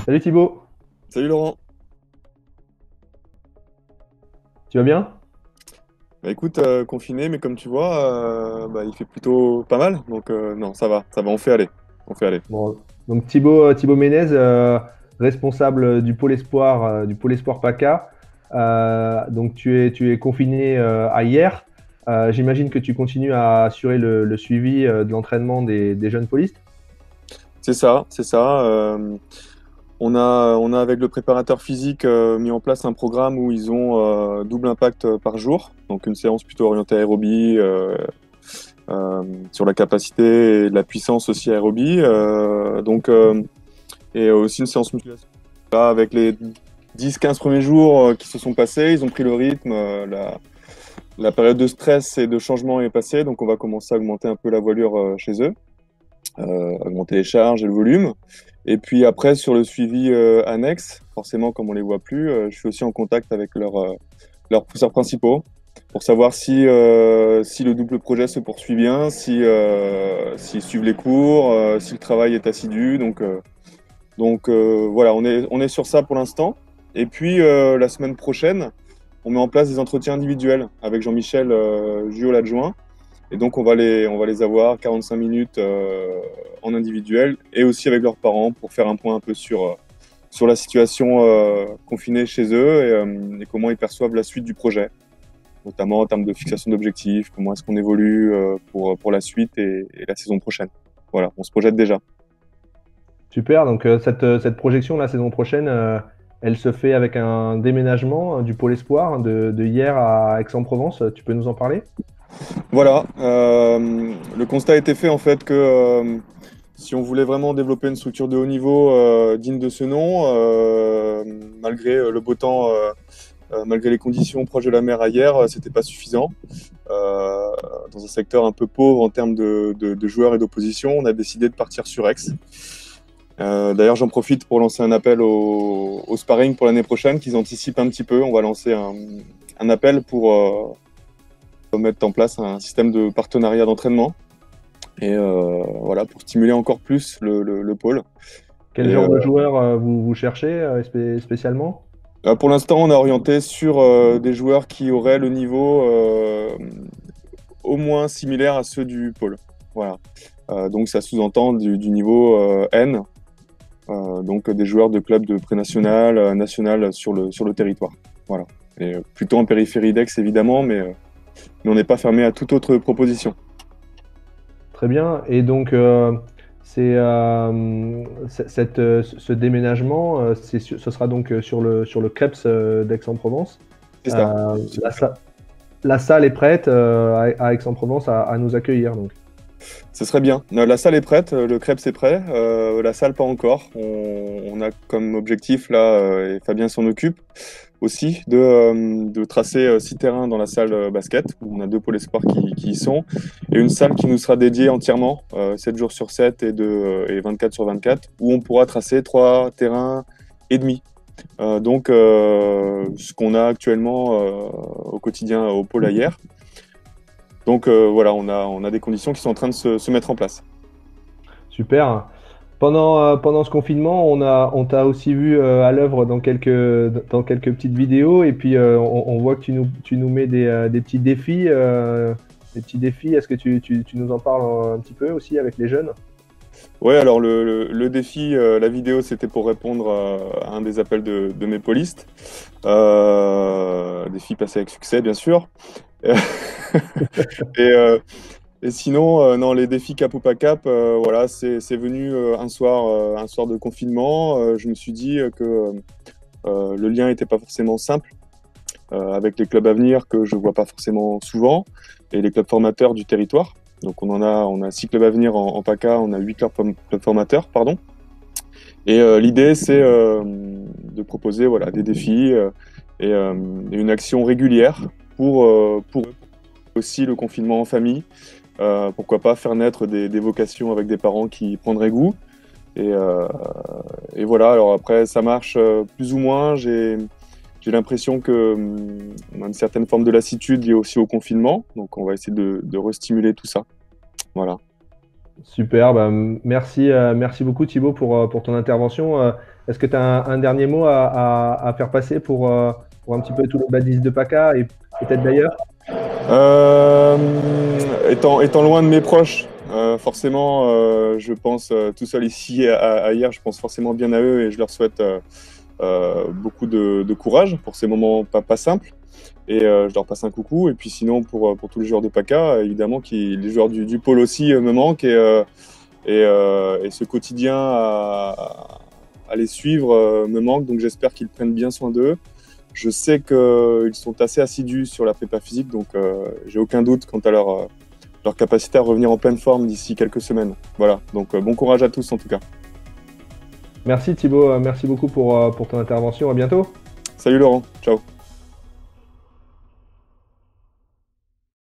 Salut Thibaut, Salut Laurent. tu vas bien? Bah écoute, confiné, mais comme tu vois, il fait plutôt pas mal. Donc non, ça va, on fait aller. On fait aller. Bon, donc Thibaut Ménez, responsable du pôle espoir PACA. Donc tu es confiné à hier. J'imagine que tu continues à assurer le suivi de l'entraînement des jeunes polistes. C'est ça, c'est ça. On a avec le préparateur physique mis en place un programme où ils ont double impact par jour. Donc une séance plutôt orientée aérobie, sur la capacité et la puissance aussi aérobie. Et aussi une séance musculation. Là, avec les 10-15 premiers jours qui se sont passés, ils ont pris le rythme. La période de stress et de changement est passée, donc on va commencer à augmenter un peu la voilure chez eux, augmenter les charges et le volume. Et puis après, sur le suivi annexe, forcément, comme on les voit plus, je suis aussi en contact avec leurs pousseurs principaux pour savoir si le double projet se poursuit bien, s'ils suivent les cours, si le travail est assidu. Donc voilà, on est sur ça pour l'instant. Et puis la semaine prochaine, on met en place des entretiens individuels avec Jean-Michel Juot, l'adjoint. Et donc on va les avoir 45 minutes en individuel et aussi avec leurs parents pour faire un point un peu sur la situation confinée chez eux et comment ils perçoivent la suite du projet, notamment en termes de fixation d'objectifs, comment est-ce qu'on évolue pour la suite et la saison prochaine. Voilà, on se projette déjà. Super, donc cette projection la saison prochaine, elle se fait avec un déménagement du pôle espoir de hier à Aix-en-Provence. Tu peux nous en parler? Voilà, le constat a été fait en fait que si on voulait vraiment développer une structure de haut niveau digne de ce nom, malgré le beau temps, malgré les conditions proches de la mer ailleurs, c'était pas suffisant. Euh, Dans un secteur un peu pauvre en termes de joueurs et d'opposition, on a décidé de partir sur Aix. D'ailleurs, j'en profite pour lancer un appel au sparring pour l'année prochaine, qu'ils anticipent un petit peu. On va lancer un appel pour mettre en place un système de partenariat d'entraînement et voilà, pour stimuler encore plus le pôle. Quel Et genre de joueur vous cherchez spécialement? pour l'instant, on a orienté sur des joueurs qui auraient le niveau au moins similaire à ceux du pôle. Voilà. Donc ça sous-entend du niveau N, donc des joueurs de clubs de pré-national, national sur le territoire. Voilà. Et plutôt en périphérie d'Aix évidemment, mais on n'est pas fermé à toute autre proposition. Très bien. Et donc, ce déménagement, ce sera donc sur le Creps d'Aix-en-Provence. C'est ça. Euh, la, sa- la salle est prête à Aix-en-Provence à nous accueillir. Donc. Ce serait bien. La salle est prête, le crêpe c'est prêt, la salle pas encore. On a comme objectif là, et Fabien s'en occupe aussi, de tracer 6 terrains dans la salle basket, où on a deux pôles espoirs qui y sont, et une salle qui nous sera dédiée entièrement, 7 jours sur 7 et 24 sur 24, où on pourra tracer 3 terrains et demi. Ce qu'on a actuellement au quotidien au pôle ailleurs. Donc voilà, on a des conditions qui sont en train de se mettre en place. Super. Pendant ce confinement, on t'a aussi vu à l'œuvre dans quelques petites vidéos. Et puis, on voit que tu nous mets des petits défis. Des petits défis. Est-ce que tu nous en parles un petit peu aussi avec les jeunes? Ouais, alors le défi, la vidéo, c'était pour répondre à un des appels de mes polistes. Défi passé avec succès, bien sûr. Et, euh, et sinon, non, les défis cap ou pas cap, voilà, c'est venu un soir de confinement. Je me suis dit que le lien n'était pas forcément simple avec les clubs à venir que je vois pas forcément souvent et les clubs formateurs du territoire. Donc on a 6 clubs à venir en PACA, on a 8 clubs formateurs, pardon. Et l'idée, c'est de proposer voilà, des défis et une action régulière pour aussi le confinement en famille. Pourquoi pas faire naître des vocations avec des parents qui prendraient goût. Et, euh, et voilà, alors après, ça marche plus ou moins. J'ai l'impression on a une certaine forme de lassitude liée aussi au confinement. Donc on va essayer de restimuler tout ça. Voilà. Super, bah, merci beaucoup Thibaut pour ton intervention. Est-ce que tu as un dernier mot à faire passer pour un petit peu tous les badistes de PACA et peut-être d'ailleurs? Euh, étant loin de mes proches, forcément, je pense tout seul ici à hier, je pense forcément bien à eux et je leur souhaite beaucoup de courage pour ces moments pas simples. Et je leur passe un coucou. Et puis sinon, pour tous les joueurs de PACA, évidemment, les joueurs du pôle aussi me manquent. Et ce quotidien à les suivre me manque. Donc j'espère qu'ils prennent bien soin d'eux. Je sais qu'ils sont assez assidus sur la prépa physique. Donc j'ai aucun doute quant à leur capacité à revenir en pleine forme d'ici quelques semaines. Voilà. Donc bon courage à tous en tout cas. Merci Thibaut, merci beaucoup pour ton intervention. À bientôt. Salut Laurent. Ciao.